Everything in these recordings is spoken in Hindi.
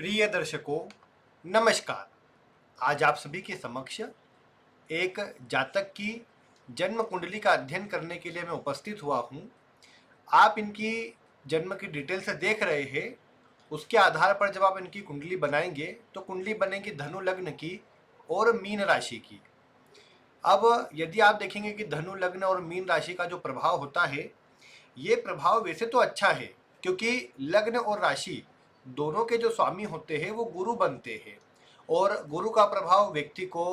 प्रिय दर्शकों, नमस्कार। आज आप सभी के समक्ष एक जातक की जन्म कुंडली का अध्ययन करने के लिए मैं उपस्थित हुआ हूँ। आप इनकी जन्म की डिटेल से देख रहे हैं। उसके आधार पर जब आप इनकी कुंडली बनाएंगे तो कुंडली बनेगी धनु लग्न की और मीन राशि की। अब यदि आप देखेंगे कि धनु लग्न और मीन राशि का जो प्रभाव होता है, ये प्रभाव वैसे तो अच्छा है, क्योंकि लग्न और राशि दोनों के जो स्वामी होते हैं वो गुरु बनते हैं। और गुरु का प्रभाव व्यक्ति को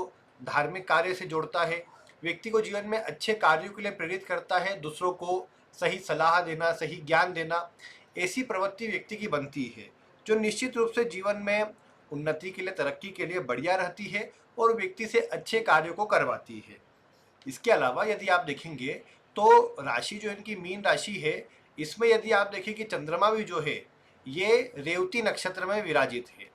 धार्मिक कार्य से जोड़ता है, व्यक्ति को जीवन में अच्छे कार्यों के लिए प्रेरित करता है, दूसरों को सही सलाह देना, सही ज्ञान देना, ऐसी प्रवृत्ति व्यक्ति की बनती है, जो निश्चित रूप से जीवन में उन्नति के लिए, तरक्की के लिए बढ़िया रहती है और व्यक्ति से अच्छे कार्यों को करवाती है। इसके अलावा यदि आप देखेंगे तो राशि जो इनकी मीन राशि है, इसमें यदि आप देखें कि चंद्रमा भी जो है ये रेवती नक्षत्र में विराजित है।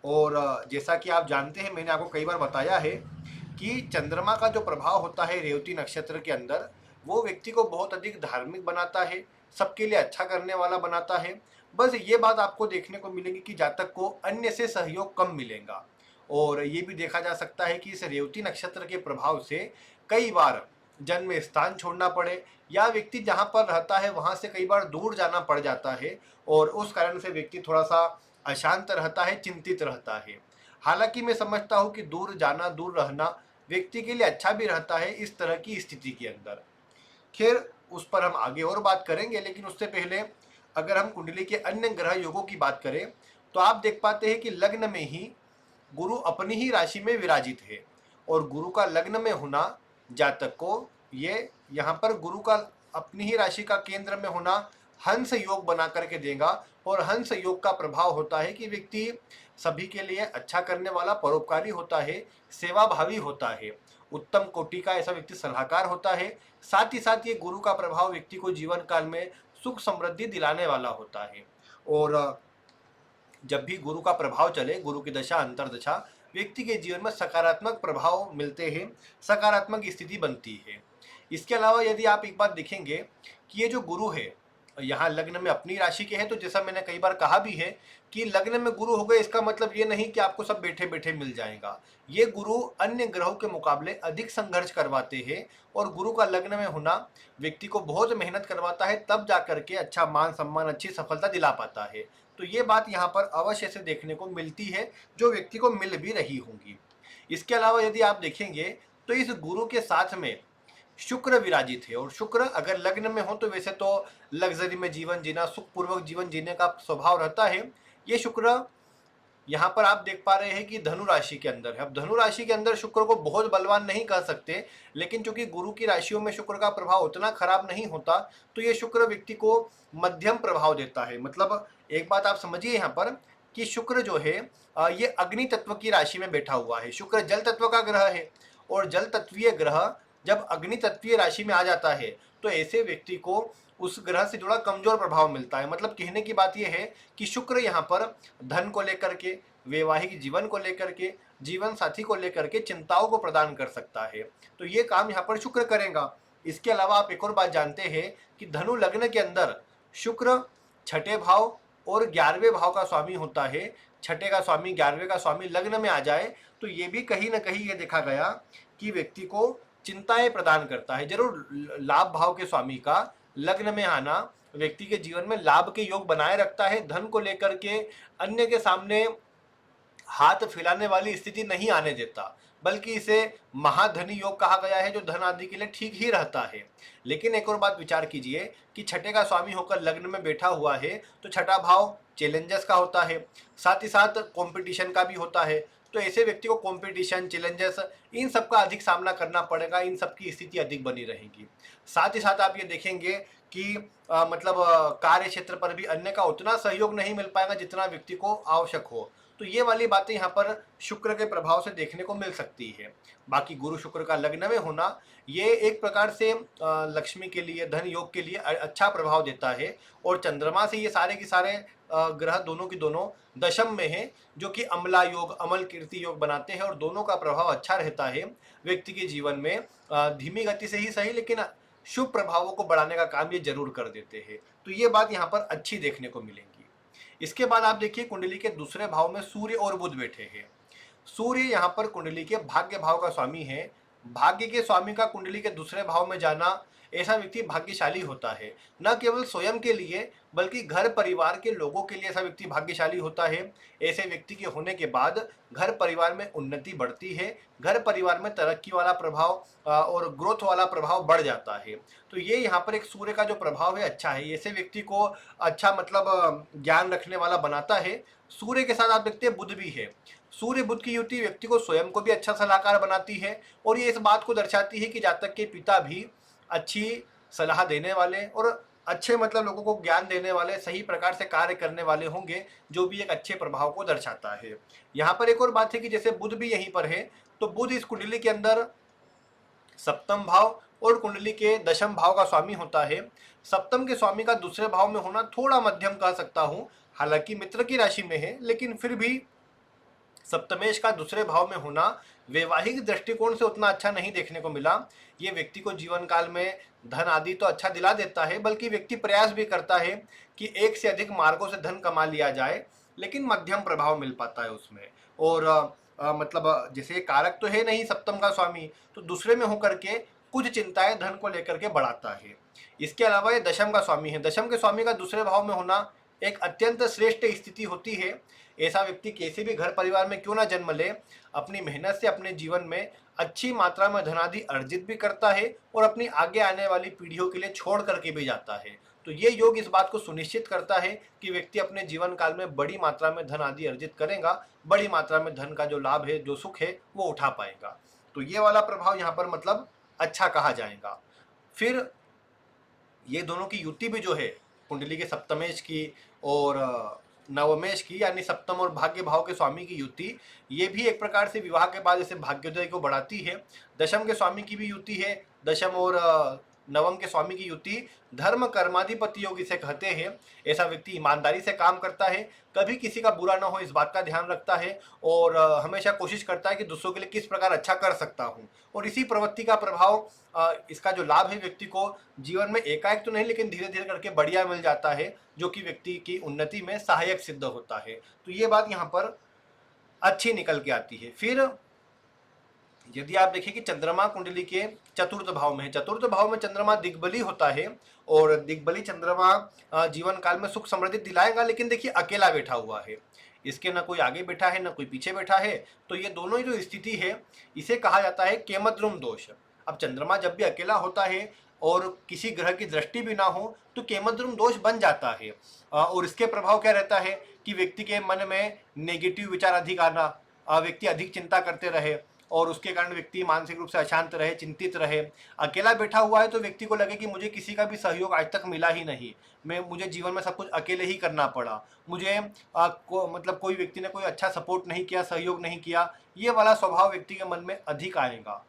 और जैसा कि आप जानते हैं, मैंने आपको कई बार बताया है कि चंद्रमा का जो प्रभाव होता है रेवती नक्षत्र के अंदर, वो व्यक्ति को बहुत अधिक धार्मिक बनाता है, सबके लिए अच्छा करने वाला बनाता है। बस ये बात आपको देखने को मिलेगी कि जातक को अन्य से सहयोग कम मिलेगा। और ये भी देखा जा सकता है कि इस रेवती नक्षत्र के प्रभाव से कई बार जन्म स्थान छोड़ना पड़े, या व्यक्ति जहाँ पर रहता है वहाँ से कई बार दूर जाना पड़ जाता है, और उस कारण से व्यक्ति थोड़ा सा अशांत रहता है, चिंतित रहता है। हालांकि मैं समझता हूँ कि दूर जाना, दूर रहना व्यक्ति के लिए अच्छा भी रहता है इस तरह की स्थिति के अंदर। खैर, उस पर हम आगे और बात करेंगे, लेकिन उससे पहले अगर हम कुंडली के अन्य ग्रह योगों की बात करें तो आप देख पाते हैं कि लग्न में ही गुरु अपनी ही राशि में विराजित है। और गुरु का लग्न में होना जातक को, ये यहाँ पर गुरु का अपनी ही राशि का केंद्र में होना हंस योग बना करके देगा। और हंस योग का प्रभाव होता है कि व्यक्ति सभी के लिए अच्छा करने वाला, परोपकारी होता है, सेवाभावी होता है, उत्तम कोटि का ऐसा व्यक्ति सलाहकार होता है। साथ ही साथ ये गुरु का प्रभाव व्यक्ति को जीवन काल में सुख समृद्धि दिलाने वाला होता है। और जब भी गुरु का प्रभाव चले, गुरु की दशा, अंतरदशा, व्यक्ति के जीवन में सकारात्मक प्रभाव मिलते हैं, सकारात्मक स्थिति बनती है। इसके अलावा यदि आप एक बात देखेंगे कि ये जो गुरु है यहाँ लग्न में अपनी राशि के हैं, तो जैसा मैंने कई बार कहा भी है कि लग्न में गुरु हो गए, इसका मतलब ये नहीं कि आपको सब बैठे बैठे मिल जाएगा। ये गुरु अन्य ग्रहों के मुकाबले अधिक संघर्ष करवाते हैं, और गुरु का लग्न में होना व्यक्ति को बहुत मेहनत करवाता है, तब जाकर के अच्छा मान सम्मान, अच्छी सफलता दिला पाता है। तो ये बात यहाँ पर अवश्य से देखने को मिलती है, जो व्यक्ति को मिल भी रही होंगी। इसके अलावा यदि आप देखेंगे तो इस गुरु के साथ में शुक्र विराजित है। और शुक्र अगर लग्न में हो तो वैसे तो लग्जरी में जीवन जीना, सुखपूर्वक जीवन जीने का स्वभाव रहता है। ये शुक्र यहाँ पर आप देख पा रहे हैं कि धनु राशि के अंदर है। अब धनु राशि के अंदर शुक्र को बहुत बलवान नहीं कह सकते, लेकिन चूंकि गुरु की राशियों में शुक्र का प्रभाव उतना खराब नहीं होता, तो ये शुक्र व्यक्ति को मध्यम प्रभाव देता है। मतलब एक बात आप समझिए यहाँ पर कि शुक्र जो है ये अग्नि तत्व की राशि में बैठा हुआ है। शुक्र जल तत्व का ग्रह है, और जल तत्वीय ग्रह जब अग्नि तत्वीय राशि में आ जाता है तो ऐसे व्यक्ति को उस ग्रह से जुड़ा कमजोर प्रभाव मिलता है। मतलब कहने की बात यह है कि शुक्र यहाँ पर धन को लेकर के, वैवाहिक जीवन को लेकर के, जीवन साथी को लेकर के चिंताओं को प्रदान कर सकता है। तो ये काम यहाँ पर शुक्र करेगा। इसके अलावा आप एक और बात जानते हैं कि धनु लग्न के अंदर शुक्र छठे भाव और 11वें भाव का स्वामी होता है। छठे का स्वामी, 11वें का स्वामी लग्न में आ जाए तो ये भी कहीं ना कहीं ये देखा गया कि व्यक्ति को चिंताएं प्रदान करता है। जरूर लाभ भाव के स्वामी का लग्न में आना व्यक्ति के जीवन में लाभ के योग बनाए रखता है। धन को लेकर के अन्य के सामने हाथ फैलाने वाली स्थिति नहीं आने देता, बल्कि इसे महाधनी योग कहा गया है, जो धन आदि के लिए ठीक ही रहता है। लेकिन एक और बात विचार कीजिए कि छठे का स्वामी होकर लग्न में बैठा हुआ है, तो छठा भाव चैलेंजेस का होता है, साथ ही साथ कंपटीशन का भी होता है। तो ऐसे व्यक्ति को कंपटीशन, चैलेंजेस, इन सब का अधिक सामना करना पड़ेगा, इन सब की स्थिति अधिक बनी रहेगी। साथ ही साथ आप ये देखेंगे कि मतलब कार्य क्षेत्र पर भी अन्य का उतना सहयोग नहीं मिल पाएगा जितना व्यक्ति को आवश्यक हो। तो ये वाली बातें यहाँ पर शुक्र के प्रभाव से देखने को मिल सकती है। बाकी गुरु शुक्र का लग्न में होना ये एक प्रकार से लक्ष्मी के लिए, धन योग के लिए अच्छा प्रभाव देता है। और चंद्रमा से ये सारे के सारे ग्रह दोनों की दोनों दशम में है, जो कि अमला योग, अमल कीर्ति योग बनाते हैं, और दोनों का प्रभाव अच्छा रहता है व्यक्ति के जीवन में। धीमी गति से ही सही, लेकिन शुभ प्रभावों को बढ़ाने का काम ये जरूर कर देते हैं। तो ये बात यहाँ पर अच्छी देखने को मिलेगी। इसके बाद आप देखिए कुंडली के दूसरे भाव में सूर्य और बुध बैठे हैं। सूर्य यहाँ पर कुंडली के भाग्य भाव का स्वामी है। भाग्य के स्वामी का कुंडली के दूसरे भाव में जाना, ऐसा व्यक्ति भाग्यशाली होता है। न केवल स्वयं के लिए बल्कि घर परिवार के लोगों के लिए ऐसा व्यक्ति भाग्यशाली होता है। ऐसे व्यक्ति के होने के बाद घर परिवार में उन्नति बढ़ती है, घर परिवार में तरक्की वाला प्रभाव और ग्रोथ वाला प्रभाव बढ़ जाता है। तो ये यहाँ पर एक सूर्य का जो प्रभाव है अच्छा है, ऐसे व्यक्ति को अच्छा मतलब ज्ञान रखने वाला बनाता है। सूर्य के साथ आप देखते हैं बुध भी है। सूर्य बुध की युति व्यक्ति को स्वयं को भी अच्छा सलाहकार बनाती है और ये इस बात को दर्शाती है कि जातक के पिता भी अच्छी सलाह देने वाले और अच्छे मतलब लोगों को ज्ञान देने वाले, सही प्रकार से कार्य करने वाले होंगे, जो भी एक अच्छे प्रभाव को दर्शाता है। यहाँ पर एक और बात है कि जैसे बुध भी यहीं पर है, तो बुध इस कुंडली के अंदर सप्तम भाव और कुंडली के दशम भाव का स्वामी होता है। सप्तम के स्वामी का दूसरे भाव में होना थोड़ा मध्यम कह सकता हूँ, हालांकि मित्र की राशि में है, लेकिन फिर भी सप्तमेश का दूसरे भाव में होना वैवाहिक दृष्टिकोण से उतना अच्छा नहीं देखने को मिला। ये व्यक्ति को जीवन काल में धन आदि तो अच्छा दिला देता है, बल्कि व्यक्ति प्रयास भी करता है कि एक से अधिक मार्गों से धन कमा लिया जाए, लेकिन मध्यम प्रभाव मिल पाता है उसमें। और मतलब जैसे कारक तो है नहीं सप्तम का स्वामी, तो दूसरे में होकर के कुछ चिंताएं धन को लेकर के बढ़ाता है। इसके अलावा ये दशम का स्वामी है। दशम के स्वामी का दूसरे भाव में होना एक अत्यंत श्रेष्ठ स्थिति होती है। ऐसा व्यक्ति कैसे भी घर परिवार में क्यों ना जन्म ले, अपनी मेहनत से अपने जीवन में अच्छी मात्रा में धनादि अर्जित भी करता है और अपनी आगे आने वाली पीढ़ियों के लिए छोड़ करके भी जाता है। तो ये योग इस बात को सुनिश्चित करता है कि व्यक्ति अपने जीवन काल में बड़ी मात्रा में धन आदि अर्जित करेगा, बड़ी मात्रा में धन का जो लाभ है, जो सुख है, वो उठा पाएगा। तो ये वाला प्रभाव यहाँ पर मतलब अच्छा कहा जाएगा। फिर ये दोनों की युति भी जो है, कुंडली के सप्तमेश की और नवमेश की, यानी सप्तम और भाग्य भाव के स्वामी की युति, ये भी एक प्रकार से विवाह के बाद जैसे भाग्योदय को बढ़ाती है। दशम के स्वामी की भी युति है, दशम और नवम के स्वामी की युति धर्म कर्माधिपति योग इसे कहते हैं। ऐसा व्यक्ति ईमानदारी से काम करता है, कभी किसी का बुरा ना हो इस बात का ध्यान रखता है और हमेशा कोशिश करता है कि दूसरों के लिए किस प्रकार अच्छा कर सकता हूँ। और इसी प्रवृत्ति का प्रभाव, इसका जो लाभ है व्यक्ति को जीवन में एकाएक तो नहीं लेकिन धीरे धीरे करके बढ़िया मिल जाता है, जो कि व्यक्ति की उन्नति में सहायक सिद्ध होता है। तो ये बात यहाँ पर अच्छी निकल के आती है। फिर यदि आप देखें कि चंद्रमा कुंडली के चतुर्थ भाव में है, चतुर्थ भाव में चंद्रमा दिग्बली होता है और दिग्बली चंद्रमा जीवन काल में सुख समृद्धि दिलाएगा, लेकिन देखिए अकेला बैठा हुआ है, इसके न कोई आगे बैठा है न कोई पीछे बैठा है। तो ये दोनों ही जो स्थिति है, इसे कहा जाता है केमद्रुम दोष। अब चंद्रमा जब भी अकेला होता है और किसी ग्रह की दृष्टि भी ना हो तो केमद्रुम दोष बन जाता है। और इसके प्रभाव क्या रहता है कि व्यक्ति के मन में नेगेटिव विचार अधिक आना, व्यक्ति अधिक चिंता करते रहे और उसके कारण व्यक्ति मानसिक रूप से अशांत रहे, चिंतित रहे। अकेला बैठा हुआ है तो व्यक्ति को लगे कि मुझे किसी का भी सहयोग आज तक मिला ही नहीं, मुझे जीवन में सब कुछ अकेले ही करना पड़ा, मुझे मतलब कोई व्यक्ति ने कोई अच्छा सपोर्ट नहीं किया, सहयोग नहीं किया। ये वाला स्वभाव व्यक्ति के मन में अधिक आएगा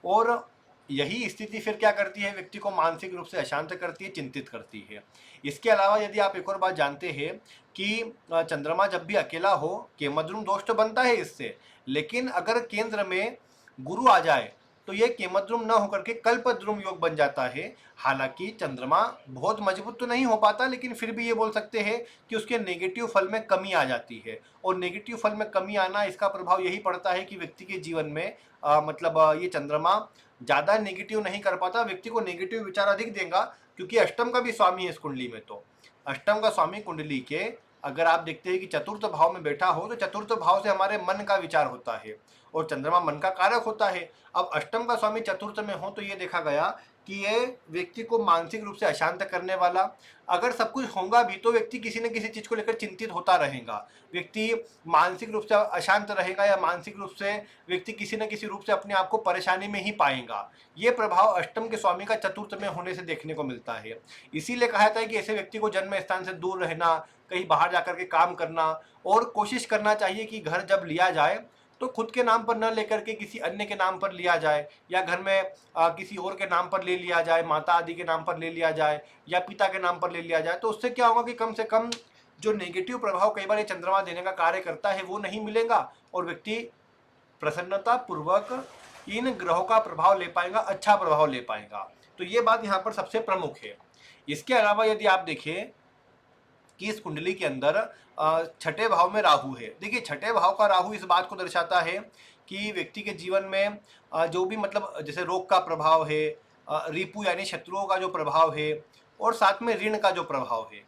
और यही स्थिति फिर क्या करती है, व्यक्ति को मानसिक रूप से अशांत करती है, चिंतित करती है। इसके अलावा यदि आप एक और बात जानते हैं कि चंद्रमा जब भी अकेला हो, केमद्रुम दोष तो बनता है इससे, लेकिन अगर केंद्र में गुरु आ जाए तो ये केमद्रुम न होकर के कल्पद्रुम योग बन जाता है। हालांकि चंद्रमा बहुत मजबूत तो नहीं हो पाता, लेकिन फिर भी ये बोल सकते हैं कि उसके नेगेटिव फल में कमी आ जाती है। और नेगेटिव फल में कमी आना, इसका प्रभाव यही पड़ता है कि व्यक्ति के जीवन में मतलब ये चंद्रमा ज़्यादा नेगेटिव नहीं कर पाता, व्यक्ति को नेगेटिव विचार अधिक देगा, क्योंकि अष्टम का भी स्वामी है इस कुंडली में। तो अष्टम का स्वामी कुंडली के अगर आप देखते हैं कि चतुर्थ भाव में बैठा हो, तो चतुर्थ भाव से हमारे मन का विचार होता है और चंद्रमा मन का कारक होता है। अब अष्टम का स्वामी चतुर्थ में हो तो ये देखा गया कि ये व्यक्ति को मानसिक रूप से अशांत करने वाला, अगर सब कुछ होगा भी तो व्यक्ति किसी न किसी चीज को लेकर चिंतित होता रहेगा, व्यक्ति मानसिक रूप से अशांत रहेगा या मानसिक रूप से व्यक्ति किसी न किसी रूप से अपने आप को परेशानी में ही पाएगा। ये प्रभाव अष्टम के स्वामी का चतुर्थ में होने से देखने को मिलता है। इसीलिए कहा जाता है कि ऐसे व्यक्ति को जन्म स्थान से दूर रहना, कहीं बाहर जाकर के काम करना और कोशिश करना चाहिए कि घर जब लिया जाए तो खुद के नाम पर न लेकर के किसी अन्य के नाम पर लिया जाए, या घर में किसी और के नाम पर ले लिया जाए, माता आदि के नाम पर ले लिया जाए या पिता के नाम पर ले लिया जाए। तो उससे क्या होगा कि कम से कम जो नेगेटिव प्रभाव कई बार ये चंद्रमा देने का कार्य करता है वो नहीं मिलेगा और व्यक्ति प्रसन्नता पूर्वक इन ग्रहों का प्रभाव ले पाएगा, अच्छा प्रभाव ले पाएगा। तो ये बात यहाँ पर सबसे प्रमुख है। इसके अलावा यदि आप देखें कि इस कुंडली के अंदर छठे भाव में राहु है। देखिए छठे भाव का राहु इस बात को दर्शाता है कि व्यक्ति के जीवन में जो भी मतलब जैसे रोग का प्रभाव है, रिपु यानी शत्रुओं का जो प्रभाव है, और साथ में ऋण का जो प्रभाव है,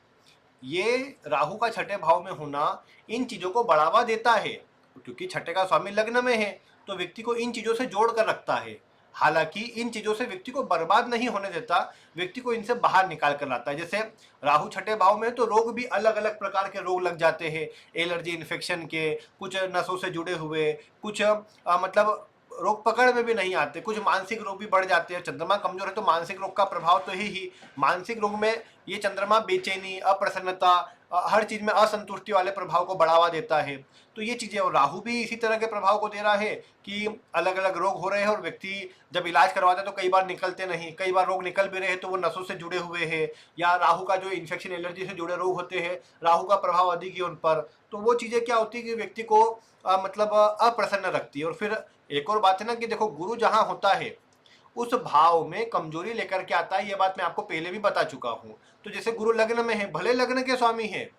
ये राहु का छठे भाव में होना इन चीजों को बढ़ावा देता है। क्योंकि छठे का स्वामी लग्न में है तो व्यक्ति को इन चीजों से जोड़ कर रखता है। हालांकि इन चीजों से व्यक्ति को बर्बाद नहीं होने देता, व्यक्ति को इनसे बाहर निकाल कर लाता है। जैसे राहु छठे भाव में तो रोग भी अलग अलग प्रकार के रोग लग जाते हैं, एलर्जी इन्फेक्शन के, कुछ नसों से जुड़े हुए, कुछ मतलब रोग पकड़ में भी नहीं आते, कुछ मानसिक रोग भी बढ़ जाते हैं। चंद्रमा कमजोर है तो मानसिक रोग का प्रभाव तो है ही। मानसिक रोग में ये चंद्रमा बेचैनी, अप्रसन्नता, हर चीज में असंतुष्टि वाले प्रभाव को बढ़ावा देता है। तो ये चीजें, और राहु भी इसी तरह के प्रभाव को दे रहा है कि अलग अलग रोग हो रहे हैं और व्यक्ति जब इलाज करवाता है तो कई बार निकलते नहीं, कई बार रोग निकल भी रहे हैं तो वो नसों से जुड़े हुए हैं, या राहु का जो इन्फेक्शन एलर्जी से जुड़े रोग होते हैं, राहु का प्रभाव अधिक है उन पर। तो वो चीजें क्या होती है कि व्यक्ति को मतलब अप्रसन्न रखती है। और फिर एक और बात है ना कि देखो गुरु जहां होता है उस भाव में कमजोरी लेकर के आता है। ये बात मैं आपको पहले भी बता चुका हूं। तो जैसे गुरु लग्न में है, भले लग्न के स्वामी है,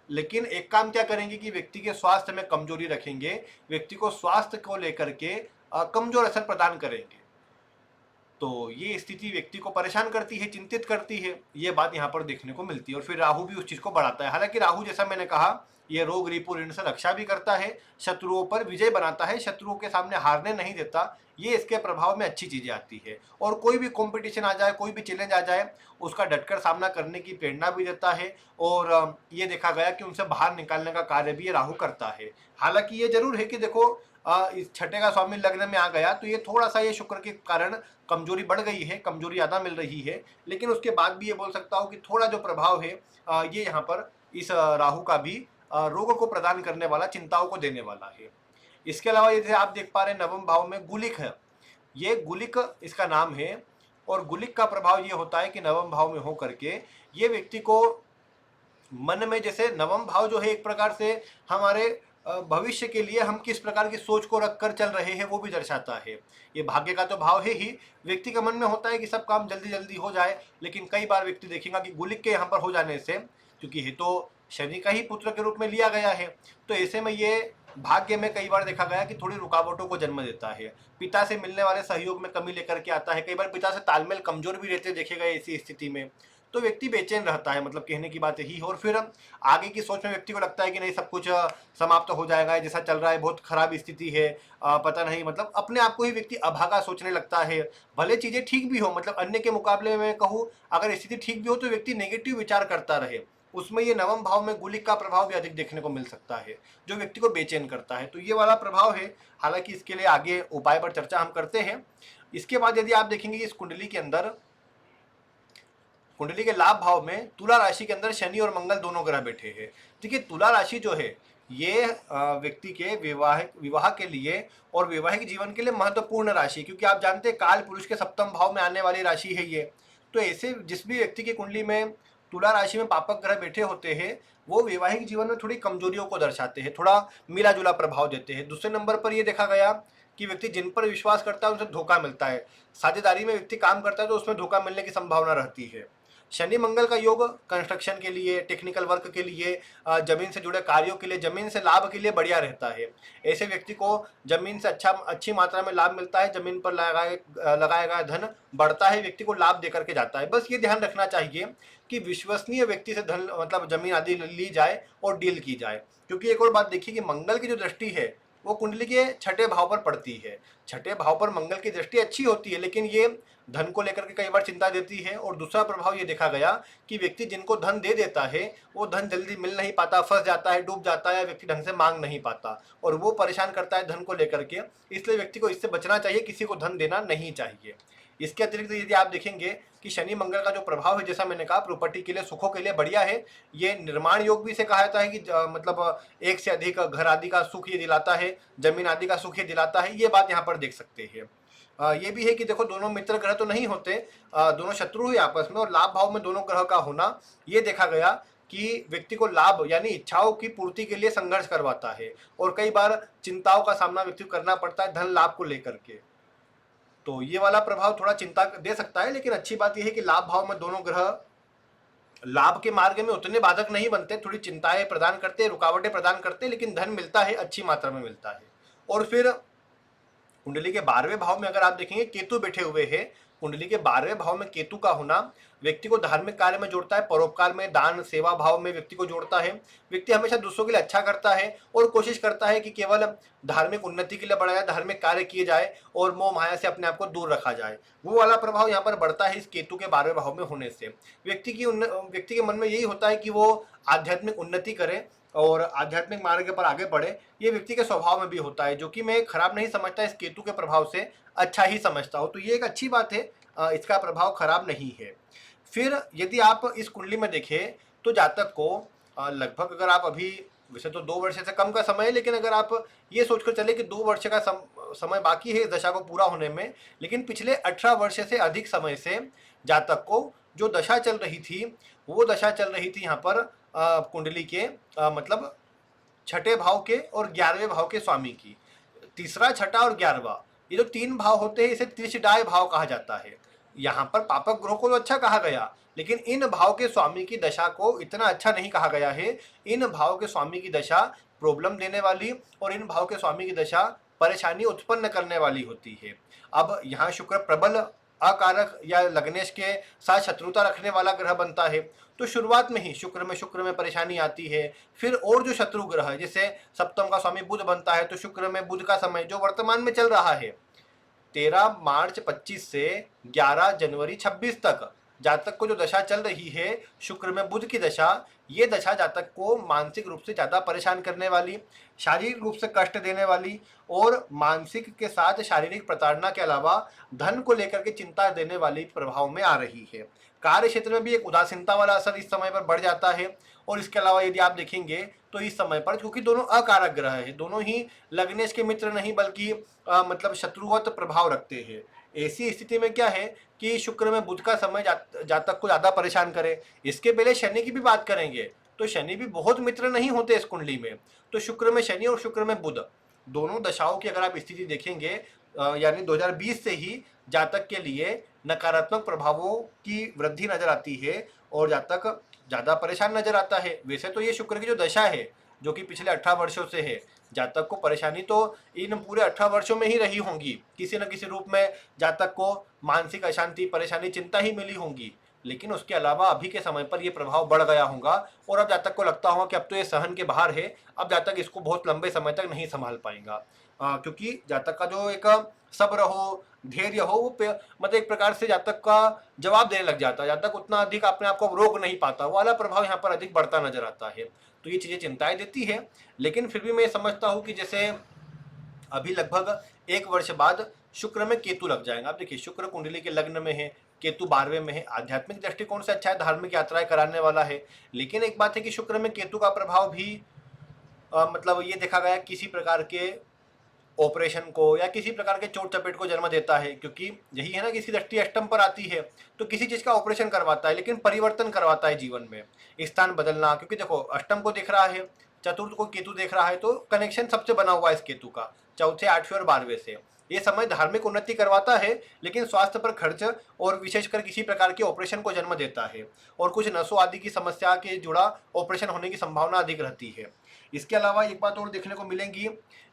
लेकिन एक काम क्या करेंगे कि व्यक्ति के स्वास्थ्य में कमजोरी रखेंगे, व्यक्ति को स्वास्थ्य को लेकर के कमजोर असर प्रदान करेंगे। तो ये स्थिति व्यक्ति को परेशान करती है, चिंतित करती है, ये बात यहाँ पर देखने को मिलती है। और फिर राहु भी उस चीज को बढ़ाता है। हालांकि राहु जैसा मैंने कहा ये रोग रिपु ऋण से रक्षा भी करता है, शत्रुओं पर विजय बनाता है, शत्रुओं के सामने हारने नहीं देता। ये इसके प्रभाव में अच्छी चीजें आती है। और कोई भी कंपटीशन आ जाए, कोई भी चैलेंज आ जाए, उसका डटकर सामना करने की प्रेरणा भी देता है। और ये देखा गया कि उनसे बाहर निकालने का कार्य भी ये राहु करता है। हालांकि ये जरूर है कि देखो इस छठे का स्वामी लग्न में आ गया तो ये थोड़ा सा ये शुक्र के कारण कमजोरी बढ़ गई है, कमजोरी ज्यादा मिल रही है। लेकिन उसके बाद भी ये बोल सकता हूँ कि थोड़ा जो प्रभाव है ये यहाँ पर इस राहु का भी रोगों को प्रदान करने वाला, चिंताओं को देने वाला है। इसके अलावा जैसे आप देख पा रहे हैं नवम भाव में गुलिक है, ये गुलिक इसका नाम है। और गुलिक का प्रभाव ये होता है कि नवम भाव में हो करके ये व्यक्ति को मन में, जैसे नवम भाव जो है एक प्रकार से हमारे भविष्य के लिए हम किस प्रकार की सोच को रखकर चल रहे हैं वो भी दर्शाता है। ये भाग्य का तो भाव है ही। व्यक्ति के मन में होता है कि सब काम जल्दी जल्दी हो जाए, लेकिन कई बार व्यक्ति देखेगा कि गुलिक के यहाँ पर हो जाने से, क्योंकि ये तो शनि का ही पुत्र के रूप में लिया गया है, तो ऐसे में ये भाग्य में कई बार देखा गया कि थोड़ी रुकावटों को जन्म देता है। पिता से मिलने वाले सहयोग में कमी लेकर के आता है, कई बार पिता से तालमेल कमजोर भी रहते देखे गए ऐसी स्थिति में। तो व्यक्ति बेचैन रहता है, मतलब कहने की बात यही है। और फिर आगे की सोच में व्यक्ति को लगता है कि नहीं सब कुछ समाप्त हो जाएगा, जैसा चल रहा है बहुत खराब स्थिति है, पता नहीं, मतलब अपने आप को ही व्यक्ति अभागा सोचने लगता है। भले चीजें ठीक भी हो, मतलब अन्य के मुकाबले में कहूँ अगर स्थिति ठीक भी हो तो व्यक्ति नेगेटिव विचार करता रहे, उसमें ये नवम भाव में गुलिक का प्रभाव भी अधिक देखने को मिल सकता है, जो व्यक्ति को बेचैन करता है। तो ये वाला प्रभाव है। हालांकि इसके लिए आगे उपाय पर चर्चा हम करते हैं। इसके बाद यदि आप देखेंगे इस कुंडली के अंदर, कुंडली के लाभ भाव में तुला राशि के अंदर शनि और मंगल दोनों ग्रह बैठे हैं। देखिए तुला राशि जो है ये व्यक्ति के विवाह के लिए और वैवाहिक जीवन के लिए महत्वपूर्ण राशि, क्योंकि आप जानते हैं काल पुरुष के सप्तम भाव में आने वाली राशि है ये। तो ऐसे जिस भी व्यक्ति की कुंडली में तुला राशि में पापक ग्रह बैठे होते हैं वो वैवाहिक जीवन में थोड़ी कमजोरियों को दर्शाते हैं, थोड़ा मिला जुला प्रभाव देते हैं। दूसरे नंबर पर यह देखा गया कि व्यक्ति जिन पर विश्वास करता है उनसे धोखा मिलता है। साझेदारी में व्यक्ति काम करता है तो उसमें धोखा मिलने की संभावना रहती है। शनि मंगल का योग कंस्ट्रक्शन के लिए, टेक्निकल वर्क के लिए, जमीन से जुड़े कार्यों के लिए, जमीन से लाभ के लिए बढ़िया रहता है। ऐसे व्यक्ति को जमीन से अच्छी मात्रा में लाभ मिलता है, जमीन पर लगाया गया धन बढ़ता है, व्यक्ति को लाभ देकर के जाता है। बस ये ध्यान रखना चाहिए कि विश्वसनीय व्यक्ति से धन मतलब जमीन आदि ली जाए और डील की जाए। क्योंकि एक और बात देखिए कि मंगल की जो दृष्टि है वो कुंडली के छठे भाव पर पड़ती है। छठे भाव पर मंगल की दृष्टि अच्छी होती है, लेकिन ये धन को लेकर के कई बार चिंता देती है। और दूसरा प्रभाव ये देखा गया कि व्यक्ति जिनको धन दे देता है वो धन जल्दी मिल नहीं पाता, फंस जाता है, डूब जाता है, व्यक्ति ढंग से मांग नहीं पाता और वो परेशान करता है धन को लेकर के। इसलिए व्यक्ति को इससे बचना चाहिए, किसी को धन देना नहीं चाहिए। इसके अतिरिक्त यदि आप देखेंगे कि शनि मंगल का जो प्रभाव है, जैसा मैंने कहा, प्रॉपर्टी के लिए, सुखों के लिए बढ़िया है। ये निर्माण योग भी से कहा जाता है कि मतलब एक से अधिक घर आदि का सुख ये दिलाता है, जमीन आदि का सुख ये दिलाता है। ये बात यहाँ पर देख सकते हैं। ये भी है कि देखो दोनों मित्र ग्रह तो नहीं होते, दोनों शत्रु है आपस में, और लाभ भाव में दोनों ग्रह का होना ये देखा गया कि व्यक्ति को लाभ यानी इच्छाओं की पूर्ति के लिए संघर्ष करवाता है और कई बार चिंताओं का सामना व्यक्ति को करना पड़ता है धन लाभ को लेकर के। तो ये वाला प्रभाव थोड़ा चिंता दे सकता है, लेकिन अच्छी बात यह है कि लाभ भाव में दोनों ग्रह लाभ के मार्ग में उतने बाधक नहीं बनते, थोड़ी चिंताएं प्रदान करते, रुकावटें प्रदान करते, लेकिन धन मिलता है, अच्छी मात्रा में मिलता है। और फिर कुंडली के 12वें भाव में अगर आप देखेंगे केतु बैठे हुए हैं, कुंडली के 12वें भाव में केतु का होना व्यक्ति को धार्मिक कार्य में जोड़ता है, परोपकार में, दान सेवा भाव में व्यक्ति को जोड़ता है। व्यक्ति हमेशा दूसरों के लिए अच्छा करता है और कोशिश करता है कि केवल धार्मिक उन्नति के लिए बढ़ाया, धार्मिक कार्य किए जाए और मोह माया से अपने आप को दूर रखा जाए। वो वाला प्रभाव यहाँ पर बढ़ता है इस केतु के 12वें भाव में होने से। व्यक्ति के मन में यही होता है कि वो आध्यात्मिक उन्नति करे और आध्यात्मिक मार्ग पर आगे बढ़े। ये व्यक्ति के स्वभाव में भी होता है, जो कि मैं खराब नहीं समझता, इस केतु के प्रभाव से अच्छा ही समझता हूँ। तो ये एक अच्छी बात है, इसका प्रभाव खराब नहीं है। फिर यदि आप इस कुंडली में देखें तो जातक को लगभग, अगर आप अभी, वैसे तो 2 वर्ष से कम का समय है, लेकिन अगर आप ये सोचकर चले कि 2 वर्ष का समय बाकी है इस दशा को पूरा होने में, लेकिन पिछले 18 वर्ष से अधिक समय से जातक को जो दशा चल रही थी, वो दशा चल रही थी यहाँ पर कुंडली के मतलब छठे भाव के और 11वें भाव के स्वामी की। तीसरा, छठा और 11वां, ये जो 3 भाव होते हैं, इसे त्रिशडाय भाव कहा जाता है। यहाँ पर पापक ग्रह को तो अच्छा कहा गया, लेकिन इन भाव के स्वामी की दशा को इतना अच्छा नहीं कहा गया है। इन भाव के स्वामी की दशा प्रॉब्लम देने वाली और इन भाव के स्वामी की दशा परेशानी उत्पन्न करने वाली होती है। अब यहाँ शुक्र प्रबल अकारक या लग्नेश के साथ शत्रुता रखने वाला ग्रह बनता है, तो शुरुआत में ही शुक्र में परेशानी आती है। फिर और जो शत्रु ग्रह है, जैसे सप्तम का स्वामी बुध बनता है, तो शुक्र में बुध का समय जो वर्तमान में चल रहा है 13 मार्च 25 से 11 जनवरी 26 तक जातक को जो दशा चल रही है शुक्र में बुध की दशा, ये दशा जातक को मानसिक रूप से ज़्यादा परेशान करने वाली, शारीरिक रूप से कष्ट देने वाली और मानसिक के साथ शारीरिक प्रताड़ना के अलावा धन को लेकर के चिंता देने वाली प्रभाव में आ रही है। कार्य क्षेत्र में भी एक उदासीनता वाला असर इस समय पर बढ़ जाता है। और इसके अलावा यदि आप देखेंगे तो इस समय पर, क्योंकि दोनों अकारक ग्रह है, दोनों ही लग्नेश के मित्र नहीं बल्कि मतलब शत्रुवत प्रभाव रखते हैं, ऐसी स्थिति में क्या है कि शुक्र में बुध का समय जातक को ज्यादा परेशान करे। इसके पहले शनि की भी बात करेंगे तो शनि भी बहुत मित्र नहीं होते इस कुंडली में। तो शुक्र में शनि और शुक्र में बुध दोनों दशाओं की अगर आप स्थिति देखेंगे, यानी 2020 से ही जातक के लिए नकारात्मक प्रभावों की वृद्धि नजर आती है और जातक ज्यादा परेशान नजर आता है। वैसे तो ये शुक्र की जो दशा है जो कि पिछले 18 वर्षों से है, जातक को परेशानी तो इन पूरे 18 वर्षों में ही रही होंगी, किसी न किसी रूप में जातक को मानसिक अशांति, परेशानी, चिंता ही मिली होंगी। लेकिन उसके अलावा अभी के समय पर यह प्रभाव बढ़ गया होगा और अब जातक को लगता होगा कि अब तो ये सहन के बाहर है, अब जातक इसको बहुत लंबे समय तक नहीं संभाल पाएगा। क्योंकि जातक का जो एक सब्र हो, धैर्य हो, वो मतलब एक प्रकार से जातक का जवाब देने लग जाता है, जातक उतना अधिक अपने आप को रोक नहीं पाता, वो वाला प्रभाव यहाँ पर अधिक बढ़ता नजर आता है। तो ये चीजें चिंताएं देती है। लेकिन फिर भी मैं समझता हूँ कि जैसे अभी लगभग 1 वर्ष बाद शुक्र में केतु लग जाएगा। आप देखिए शुक्र कुंडली के लग्न में है, केतु 12वें में है, आध्यात्मिक दृष्टिकोण से अच्छा है, धार्मिक यात्राएं कराने वाला है। लेकिन एक बात है कि शुक्र में केतु का प्रभाव भी मतलब ये देखा गया किसी प्रकार के ऑपरेशन को या किसी प्रकार के चोट चपेट को जन्म देता है, क्योंकि यही है ना कि इसकी दृष्टि अष्टम पर आती है तो किसी चीज का ऑपरेशन करवाता है, लेकिन परिवर्तन करवाता है जीवन में, स्थान बदलना। क्योंकि देखो अष्टम को देख रहा है, चतुर्थ को केतु देख रहा है, तो कनेक्शन सबसे बना हुआ है इस केतु का, चौथे, 8वें और 12वें से। ये समय धार्मिक उन्नति करवाता है, लेकिन स्वास्थ्य पर खर्च और विशेषकर किसी प्रकार के ऑपरेशन को जन्म देता है और कुछ नसों आदि की समस्या के जुड़ा ऑपरेशन होने की संभावना अधिक रहती है। इसके अलावा एक बात और देखने को मिलेगी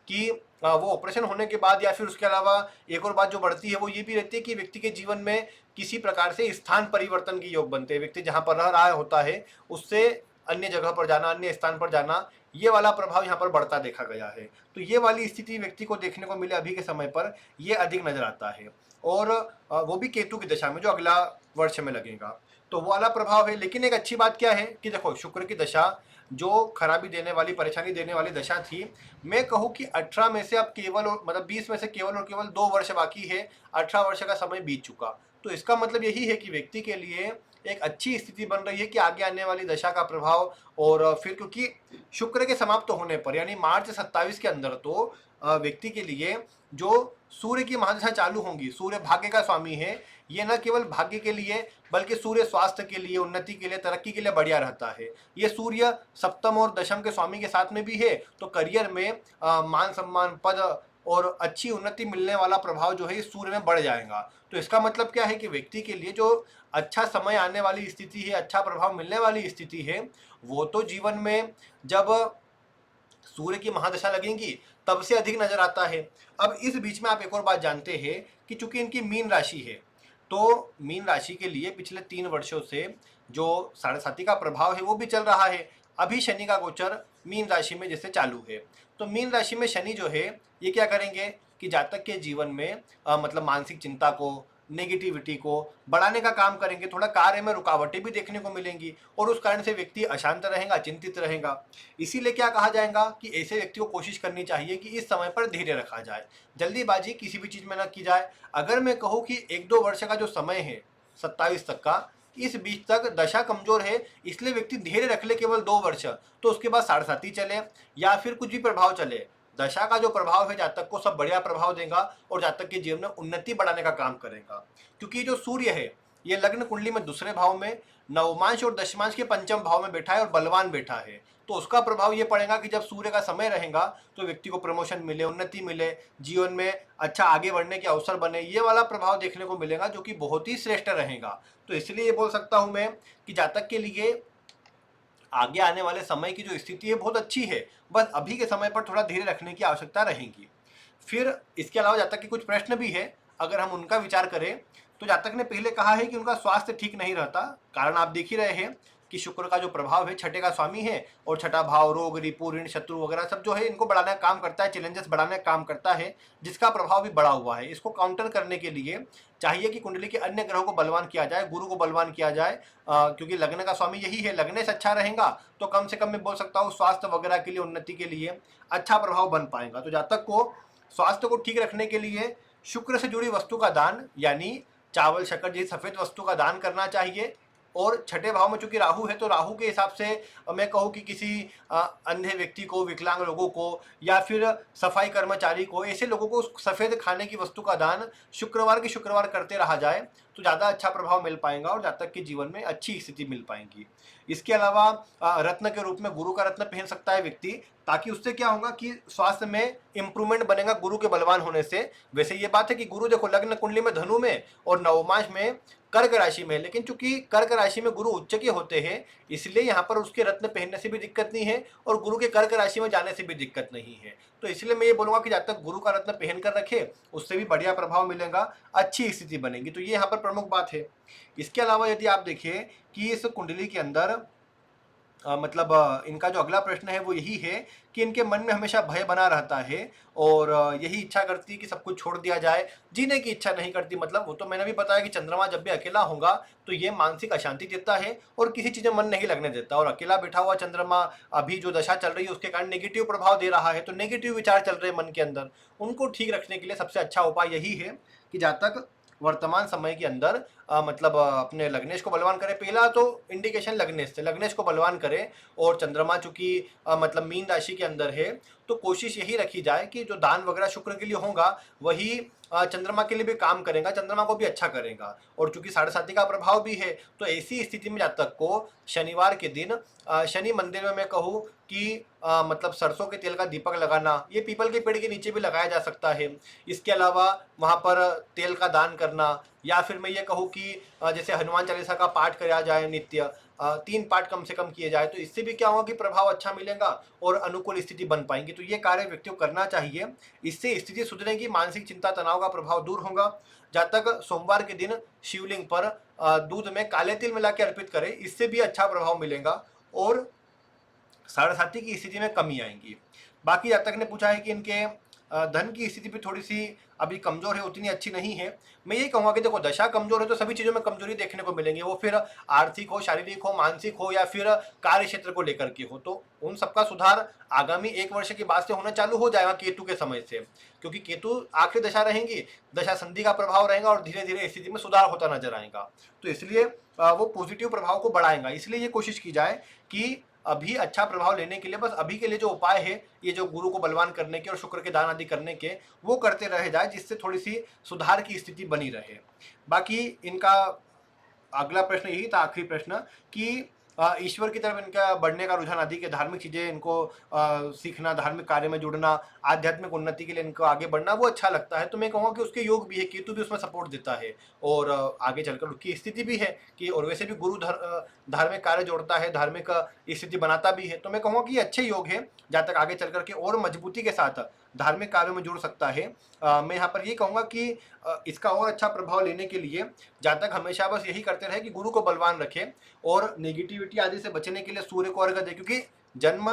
कि वो ऑपरेशन होने के बाद या फिर उसके अलावा एक और बात जो बढ़ती है वो ये भी रहती है कि व्यक्ति के जीवन में किसी प्रकार से स्थान परिवर्तन के योग बनते हैं। व्यक्ति जहाँ पर रह रहा होता है उससे अन्य जगह पर जाना, अन्य स्थान पर जाना, ये वाला प्रभाव यहाँ पर बढ़ता देखा गया है। तो ये वाली स्थिति व्यक्ति को देखने को मिले अभी के समय पर, ये अधिक नजर आता है। और वो भी केतु की दशा में जो अगला वर्ष में लगेगा, तो वो वाला प्रभाव है। लेकिन एक अच्छी बात क्या है कि देखो शुक्र की दशा जो खराबी देने वाली, परेशानी देने वाली दशा थी, मैं कहूँ कि 18 में से अब केवल मतलब 20 में से केवल और केवल 2 वर्ष बाकी है, 18 वर्ष का समय बीत चुका। तो इसका मतलब यही है कि व्यक्ति के लिए एक अच्छी स्थिति बन रही है कि आगे आने वाली दशा का प्रभाव, और फिर क्योंकि शुक्र के समाप्त होने पर यानी मार्च 27 के अंदर तो व्यक्ति के लिए जो सूर्य की महादशा चालू होंगी, सूर्य भाग्य का स्वामी है, ये न केवल भाग्य के लिए बल्कि सूर्य स्वास्थ्य के लिए, उन्नति के लिए, तरक्की के लिए बढ़िया रहता है। ये सूर्य सप्तम और दशम के स्वामी के साथ में भी है, तो करियर में मान सम्मान, पद और अच्छी उन्नति मिलने वाला प्रभाव जो है इस सूर्य में बढ़ जाएगा। तो इसका मतलब क्या है कि व्यक्ति के लिए जो अच्छा समय आने वाली स्थिति है, अच्छा प्रभाव मिलने वाली स्थिति है, वो तो जीवन में जब सूर्य की महादशा लगेंगी तब से अधिक नजर आता है। अब इस बीच में आप एक और बात जानते हैं कि चूंकि इनकी मीन राशि है, तो मीन राशि के लिए पिछले 3 वर्षों से जो साढ़े साथी का प्रभाव है वो भी चल रहा है। अभी शनि का गोचर मीन राशि में जैसे चालू है, तो मीन राशि में शनि जो है ये क्या करेंगे कि जातक के जीवन में मतलब मानसिक चिंता को, नेगेटिविटी को बढ़ाने का काम करेंगे। थोड़ा कार्य में रुकावटें भी देखने को मिलेंगी और उस कारण से व्यक्ति अशांत रहेगा, चिंतित रहेगा। इसीलिए क्या कहा जाएगा कि ऐसे व्यक्ति को कोशिश करनी चाहिए कि इस समय पर धैर्य रखा जाए, जल्दीबाजी किसी भी चीज में न की जाए। अगर मैं कहूँ कि 1-2 वर्ष का जो समय है 27 तक का, इस बीच तक दशा कमजोर है, इसलिए व्यक्ति धैर्य रख ले केवल 2 वर्ष, तो उसके बाद साढ़े साथी चले या फिर कुछ भी प्रभाव चले, दशा का जो प्रभाव है जातक को सब बढ़िया प्रभाव देगा और जातक के जीवन में उन्नति बढ़ाने का काम करेगा। क्योंकि जो सूर्य है ये लग्न कुंडली में दूसरे भाव में, नवमांश और दशमांश के पंचम भाव में बैठा है और बलवान बैठा है, तो उसका प्रभाव ये पड़ेगा कि जब सूर्य का समय रहेगा तो व्यक्ति को प्रमोशन मिले, उन्नति मिले, जीवन में अच्छा आगे बढ़ने के अवसर बने, ये वाला प्रभाव देखने को मिलेगा जो कि बहुत ही श्रेष्ठ रहेगा। तो इसलिए ये बोल सकता हूं मैं कि जातक के लिए आगे आने वाले समय की जो स्थिति है बहुत अच्छी है, बस अभी के समय पर थोड़ा धीरे रखने की आवश्यकता रहेगी। फिर इसके अलावा जातक के कुछ प्रश्न भी है, अगर हम उनका विचार करें तो जातक ने पहले कहा है कि उनका स्वास्थ्य ठीक नहीं रहता। कारण आप देख ही रहे हैं कि शुक्र का जो प्रभाव है छठे का स्वामी है, और छठा भाव रोग, रिपु, ऋण, शत्रु वगैरह सब जो है इनको बढ़ाने का काम करता है, चैलेंजेस बढ़ाने का काम करता है, जिसका प्रभाव भी बढ़ा हुआ है। इसको काउंटर करने के लिए चाहिए कि कुंडली के अन्य ग्रहों को बलवान किया जाए, गुरु को बलवान किया जाए, क्योंकि लग्न का स्वामी यही है। लग्न से अच्छा रहेगा तो कम से कम मैं बोल सकता हूँ स्वास्थ्य वगैरह के लिए, उन्नति के लिए अच्छा प्रभाव बन पाएगा। तो जातक को स्वास्थ्य को ठीक रखने के लिए शुक्र से जुड़ी वस्तु का दान, यानी चावल, शक्कर जैसी सफेद वस्तु का दान करना चाहिए। और छठे भाव में चूंकि राहु है तो राहु के हिसाब से मैं कहूँ कि किसी अंधे व्यक्ति को, विकलांग लोगों को या फिर सफाई कर्मचारी को, ऐसे लोगों को सफेद खाने की वस्तु का दान शुक्रवार के शुक्रवार करते रहा जाए तो ज़्यादा अच्छा प्रभाव मिल पाएगा और जातक के जीवन में अच्छी स्थिति मिल पाएगी। इसके अलावा रत्न के रूप में गुरु का रत्न पहन सकता है व्यक्ति, ताकि उससे क्या होगा कि स्वास्थ्य में इंप्रूवमेंट बनेगा गुरु के बलवान होने से। वैसे ये बात है कि गुरु देखो लग्न कुंडली में धनु में और नवमांश में कर्क राशि में, लेकिन चूंकि कर्क राशि में गुरु उच्च के होते हैं इसलिए यहाँ पर उसके रत्न पहनने से भी दिक्कत नहीं है और गुरु के कर्क राशि में जाने से भी दिक्कत नहीं है। तो इसलिए मैं ये बोलूंगा कि जब तक गुरु का रत्न पहन कर रखे उससे भी बढ़िया प्रभाव मिलेगा, अच्छी स्थिति बनेगी। तो ये यहाँ पर प्रमुख बात है। इसके अलावा यदि आप देखिए कि इस कुंडली के अंदर मतलब इनका जो अगला प्रश्न है वो यही है कि इनके मन में हमेशा भय बना रहता है और यही इच्छा करती है कि सब कुछ छोड़ दिया जाए, जीने की इच्छा नहीं करती। मतलब वो तो मैंने भी बताया कि चंद्रमा जब भी अकेला होगा तो ये मानसिक अशांति देता है और किसी चीज़ में मन नहीं लगने देता। और अकेला बैठा हुआ चंद्रमा अभी जो दशा चल रही है उसके कारण नेगेटिव प्रभाव दे रहा है, तो नेगेटिव विचार चल रहे हैं मन के अंदर, उनको ठीक रखने के लिए सबसे अच्छा उपाय यही है कि जहाँ तक वर्तमान समय के अंदर मतलब अपने लग्नेश को बलवान करे। पहला तो इंडिकेशन लग्नेश से, लग्नेश को बलवान करे। और चंद्रमा चूंकि मतलब मीन राशि के अंदर है तो कोशिश यही रखी जाए कि जो दान वगैरह शुक्र के लिए होगा वही चंद्रमा के लिए भी काम करेगा, चंद्रमा को भी अच्छा करेगा। और चूंकि साढ़े साथी का प्रभाव भी है तो ऐसी स्थिति में जातक को शनिवार के दिन शनि मंदिर में मैं कहूँ कि मतलब सरसों के तेल का दीपक लगाना, ये पीपल के पेड़ के नीचे भी लगाया जा सकता है। इसके अलावा वहाँ पर तेल का दान करना, या फिर मैं ये कहूँ कि जैसे हनुमान चालीसा का पाठ किया जाए नित्य, 3 पाठ कम से कम किए जाए, तो इससे भी क्या होगा कि प्रभाव अच्छा मिलेगा और अनुकूल स्थिति बन पाएंगी। तो ये कार्य व्यक्ति को करना चाहिए, इससे स्थिति सुधरेगी, मानसिक चिंता तनाव का प्रभाव दूर होगा। जहाँ तक सोमवार के दिन शिवलिंग पर दूध में काले तिल मिला के अर्पित करें, इससे भी अच्छा प्रभाव मिलेगा और साढ़े साथी की स्थिति में कमी आएंगी। बाकी जातक ने पूछा है कि इनके धन की स्थिति भी थोड़ी सी अभी कमजोर है, उतनी अच्छी नहीं है। मैं ये कहूँगा कि देखो दशा कमजोर है तो सभी चीज़ों में कमजोरी देखने को मिलेंगे, वो फिर आर्थिक हो, शारीरिक हो, मानसिक हो या फिर कार्य क्षेत्र को लेकर के हो। तो उन सबका सुधार आगामी 1 वर्ष के बाद से होना चालू हो जाएगा केतु के समय से, क्योंकि केतु आखिरी दशा रहेंगी, दशा संधि का प्रभाव रहेगा और धीरे धीरे स्थिति में सुधार होता नजर आएगा। तो इसलिए वो पॉजिटिव प्रभाव को बढ़ाएगा। इसलिए ये कोशिश की जाए कि अभी अच्छा प्रभाव लेने के लिए बस अभी के लिए जो उपाय है ये जो गुरु को बलवान करने के और शुक्र के दान आदि करने के वो करते रहे जाए, जिससे थोड़ी सी सुधार की स्थिति बनी रहे। बाकी इनका अगला प्रश्न यही था, आखिरी प्रश्न, कि ईश्वर की तरफ इनका बढ़ने का रुझान अधिक है, धार्मिक चीज़ें इनको सीखना, धार्मिक कार्य में जुड़ना, आध्यात्मिक उन्नति के लिए इनको आगे बढ़ना वो अच्छा लगता है। तो मैं कहूँगा कि उसके योग भी है, केतु भी उसमें सपोर्ट देता है और आगे चलकर उसकी स्थिति भी है कि, और वैसे भी गुरु धार्मिक कार्य जोड़ता है, धार्मिक स्थिति बनाता भी है। तो मैं कहूँगा कि ये अच्छे योग है, जहाँ तक आगे चल करके और मजबूती के साथ धार्मिक कार्यों में जुड़ सकता है। मैं यहाँ पर ये कहूँगा कि इसका और अच्छा प्रभाव लेने के लिए जहाँ तक हमेशा बस यही करते रहे कि गुरु को बलवान रखें और नेगेटिविटी आदि से बचने के लिए सूर्य को अर्घ्य दें, क्योंकि जन्म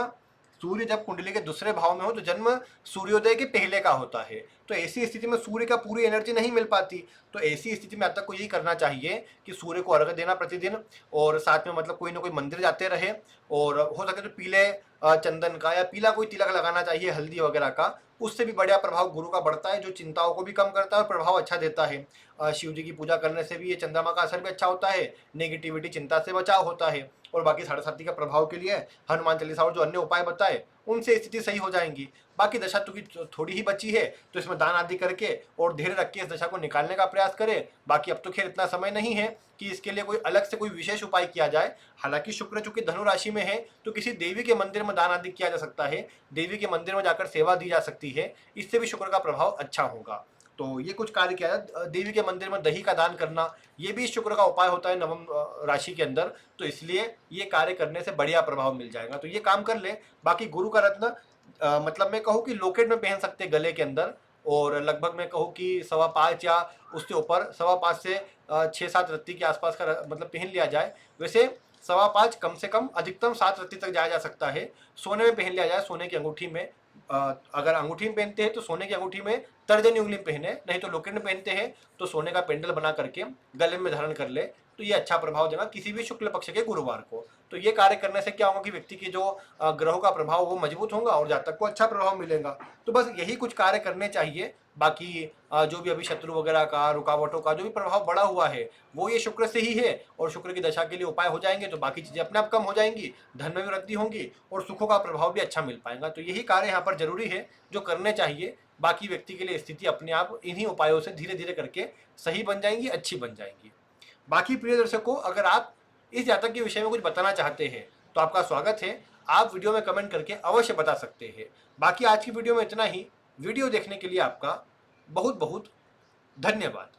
सूर्य जब कुंडली के दूसरे भाव में हो तो जन्म सूर्योदय के पहले का होता है। तो ऐसी स्थिति में सूर्य का पूरी एनर्जी नहीं मिल पाती। तो ऐसी स्थिति में अब तक को यही करना चाहिए कि सूर्य को अर्घ्य देना प्रतिदिन, और साथ में मतलब कोई ना कोई मंदिर जाते रहे, और हो सके तो पीले चंदन का या पीला कोई तिलक लगाना चाहिए, हल्दी वगैरह का। उससे भी बढ़िया प्रभाव गुरु का बढ़ता है, जो चिंताओं को भी कम करता है और प्रभाव अच्छा देता है। शिव जी की पूजा करने से भी ये चंद्रमा का असर भी अच्छा होता है, नेगेटिविटी चिंता से बचाव होता है। और बाकी साढ़े साथी का प्रभाव के लिए हनुमान चालीसा और जो अन्य उपाय बताए उनसे स्थिति सही हो जाएंगी। बाकी दशा तो की थोड़ी ही बची है, तो इसमें दान आदि करके और धैर्य रख के इस दशा को निकालने का प्रयास करें। बाकी अब तो खैर इतना समय नहीं है कि इसके लिए कोई अलग से कोई विशेष उपाय किया जाए। हालांकि शुक्र चूंकि धनु राशि में है तो किसी देवी के मंदिर में दान आदि किया जा सकता है, देवी के मंदिर में जाकर सेवा दी जा सकती है, इससे भी शुक्र का प्रभाव अच्छा होगा। तो ये कुछ कार्य किया जाए, देवी के मंदिर में दही का दान करना, ये भी शुक्र का उपाय होता है नवम राशि के अंदर। तो इसलिए ये कार्य करने से बढ़िया प्रभाव मिल जाएगा, तो ये काम कर ले। बाकी गुरु का रत्न मतलब मैं कहूँ कि लॉकेट में पहन सकते गले के अंदर, और लगभग मैं कहूँ कि 5.25 या उसके ऊपर 5.25 से 6-7 रत्ती के आसपास का मतलब पहन लिया जाए। वैसे 5.25 कम से कम, अधिकतम 7 रत्ती तक जाया जा सकता है। सोने में पहन लिया जाए, सोने की अंगूठी में। अगर अंगूठी में पहनते हैं तो सोने की अंगूठी में तर्जनी उंगली में पहने, नहीं तो लॉकेट में पहनते हैं तो सोने का पेंडल बना करके गले में धारण कर ले, तो ये अच्छा प्रभाव देगा किसी भी शुक्ल पक्ष के गुरुवार को। तो ये कार्य करने से क्या होगा कि व्यक्ति की जो ग्रहों का प्रभाव वो मजबूत होगा और जातक को अच्छा प्रभाव मिलेगा। तो बस यही कुछ कार्य करने चाहिए। बाकी जो भी अभी शत्रु वगैरह का, रुकावटों का जो भी प्रभाव बढ़ा हुआ है वो ये शुक्र से ही है, और शुक्र की दशा के लिए उपाय हो जाएंगे तो बाकी चीजें अपने आप कम हो जाएंगी, धन में भी वृद्धि होंगी और सुखों का प्रभाव भी अच्छा मिल पाएगा। तो यही कार्य यहाँ पर जरूरी है जो करने चाहिए। बाकी व्यक्ति के लिए स्थिति अपने आप इन्हीं उपायों से धीरे धीरे करके सही बन जाएंगी, अच्छी बन जाएंगी। बाकी प्रिय दर्शकों, अगर आप इस जातक के विषय में कुछ बताना चाहते हैं तो आपका स्वागत है, आप वीडियो में कमेंट करके अवश्य बता सकते हैं। बाकी आज की वीडियो में इतना ही। वीडियो देखने के लिए आपका बहुत बहुत धन्यवाद।